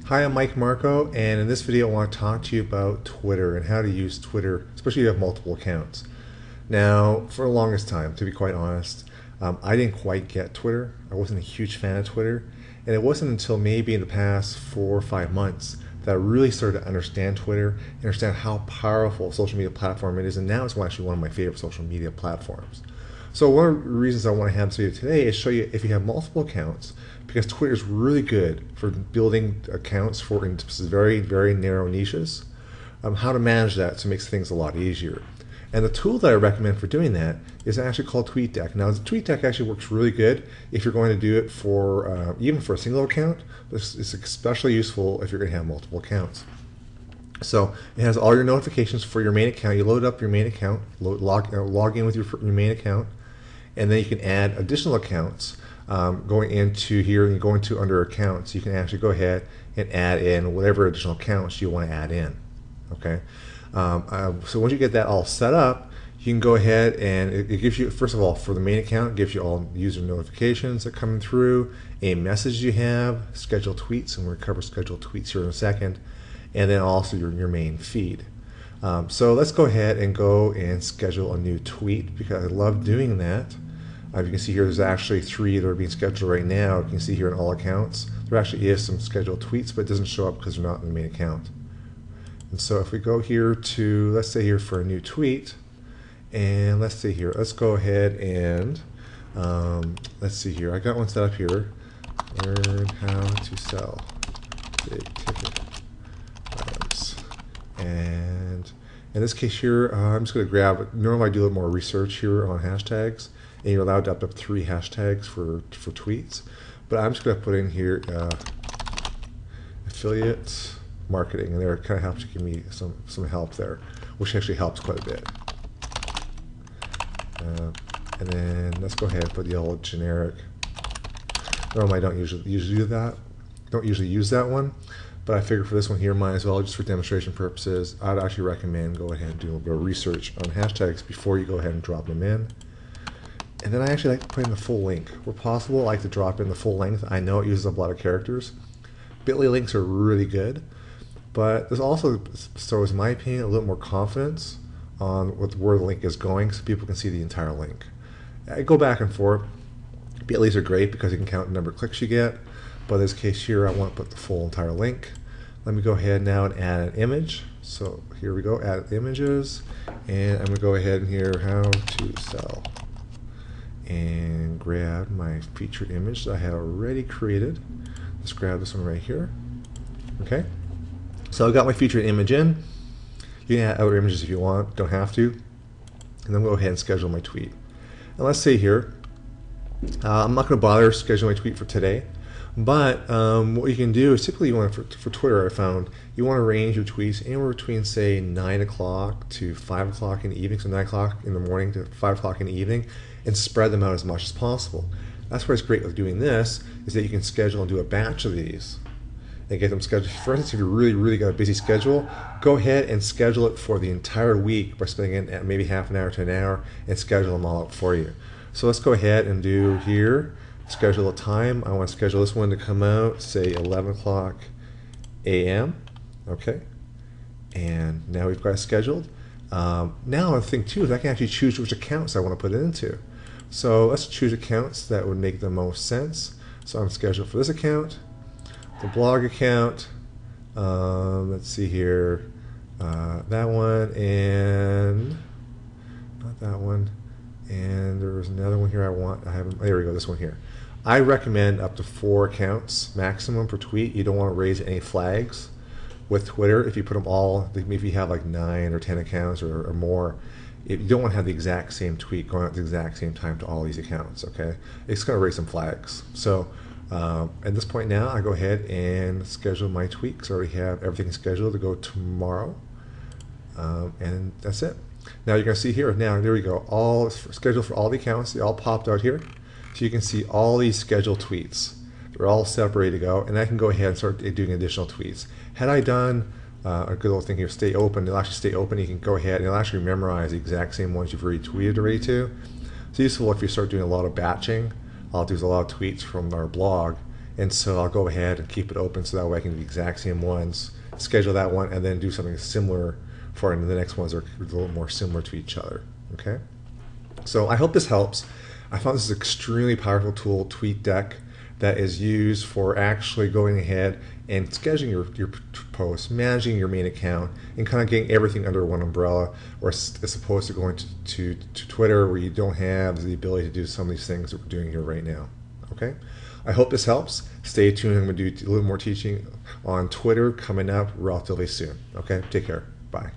Hi, I'm Mike Marko, and in this video I want to talk to you about Twitter and how to use Twitter, especially if you have multiple accounts. Now, for the longest time, to be quite honest, I didn't quite get Twitter. I wasn't a huge fan of Twitter, and it wasn't until maybe in the past 4 or 5 months that I really started to understand Twitter, understand how powerful a social media platform it is, and now it's actually one of my favorite social media platforms. So one of the reasons I want to have this video today is show you if you have multiple accounts, because Twitter is really good for building accounts for in very, very narrow niches, how to manage that so it makes things a lot easier. And the tool that I recommend for doing that is actually called Tweetdeck. Now, the Tweetdeck actually works really good if you're going to do it for even for a single account, but it's especially useful if you're going to have multiple accounts. So it has all your notifications for your main account. You load up your main account, log in with your main account, and then you can add additional accounts. Going into here and going to under accounts, you can actually go ahead and add in whatever additional accounts you want to add in. Okay, so once you get that all set up, you can go ahead and it gives you, first of all, for the main account, it gives you all user notifications that are coming through, a message you have, scheduled tweets, and we'll cover scheduled tweets here in a second, and then also your main feed. So let's go ahead and go and schedule a new tweet, because I love doing that. You can see here there's actually 3 that are being scheduled right now. You can see here in all accounts there actually is some scheduled tweets, but it doesn't show up because they're not in the main account. And so if we go here to, let's say here for a new tweet, and let's see here, let's go ahead and let's see here, I got one set up here, learn how to sell big ticket items. And in this case here, I'm just going to grab, normally I do a little more research here on hashtags, and you're allowed to up 3 hashtags for tweets, but I'm just going to put in here affiliate marketing, and there it kind of helps to give me some help there, which actually helps quite a bit. And then let's go ahead and put the old generic. Normally I don't usually do that. Don't usually use that one, but I figured for this one here, might as well, just for demonstration purposes. I'd actually recommend go ahead and do a bit of research on hashtags before you go ahead and drop them in. And then I actually like to put in the full link. Where possible, I like to drop in the full length. I know it uses up a lot of characters. Bitly links are really good, but there's also, so in my opinion, a little more confidence on where the link is going, so people can see the entire link. I go back and forth. Bitlys are great because you can count the number of clicks you get, but in this case here, I want to put the full entire link. Let me go ahead now and add an image. So here we go, add images, and I'm going to go ahead and here, how to sell, and grab my featured image that I had already created. Let's grab this one right here. Okay, so I got my featured image in. You can add other images if you want, don't have to. And then we'll go ahead and schedule my tweet. And let's say here, I'm not going to bother scheduling my tweet for today, but what you can do is typically you want to, for Twitter, I found you want to arrange your tweets anywhere between, say, 9 o'clock to 5 o'clock in the evening, so 9 o'clock in the morning to 5 o'clock in the evening, and spread them out as much as possible. That's why it's great with doing this, is that you can schedule and do a batch of these and get them scheduled. For instance, if you really got a busy schedule, go ahead and schedule it for the entire week by spending in maybe half an hour to an hour and schedule them all out for you. So let's go ahead and do here, schedule a time. I want to schedule this one to come out, say 11 o'clock a.m. Okay, and now we've got it scheduled. Now the thing too is I can actually choose which accounts I want to put it into. So let's choose accounts that would make the most sense. So I'm scheduled for this account, the blog account, let's see here, that one, and not that one, and there was another one here I haven't, there we go, this one here. I recommend up to 4 accounts maximum per tweet. You don't want to raise any flags with Twitter. If you put them all, if you have like 9 or 10 accounts or more, you don't want to have the exact same tweet going out at the exact same time to all these accounts, okay? It's going to raise some flags. So at this point now, I go ahead and schedule my tweet because I already have everything scheduled to go tomorrow. And that's it. Now you're going to see here, now there we go, all scheduled for all the accounts. They all popped out here. So you can see all these scheduled tweets. They're all set up, ready to go, and I can go ahead and start doing additional tweets. Had I done a good old thing here, stay open, it'll actually stay open. You can go ahead and it'll actually memorize the exact same ones you've already tweeted already to. It's useful if you start doing a lot of batching. I'll do a lot of tweets from our blog, And so I'll go ahead and keep it open so that way I can do the exact same ones, schedule that one, and then do something similar for the next ones that are a little more similar to each other. Okay? So I hope this helps. I found this is an extremely powerful tool, Tweetdeck, that is used for actually going ahead and scheduling your posts, managing your main account, and kind of getting everything under one umbrella, or as opposed to going to Twitter where you don't have the ability to do some of these things that we're doing here right now. Okay? I hope this helps. Stay tuned. I'm going to do a little more teaching on Twitter coming up relatively soon. Okay? Take care. Bye.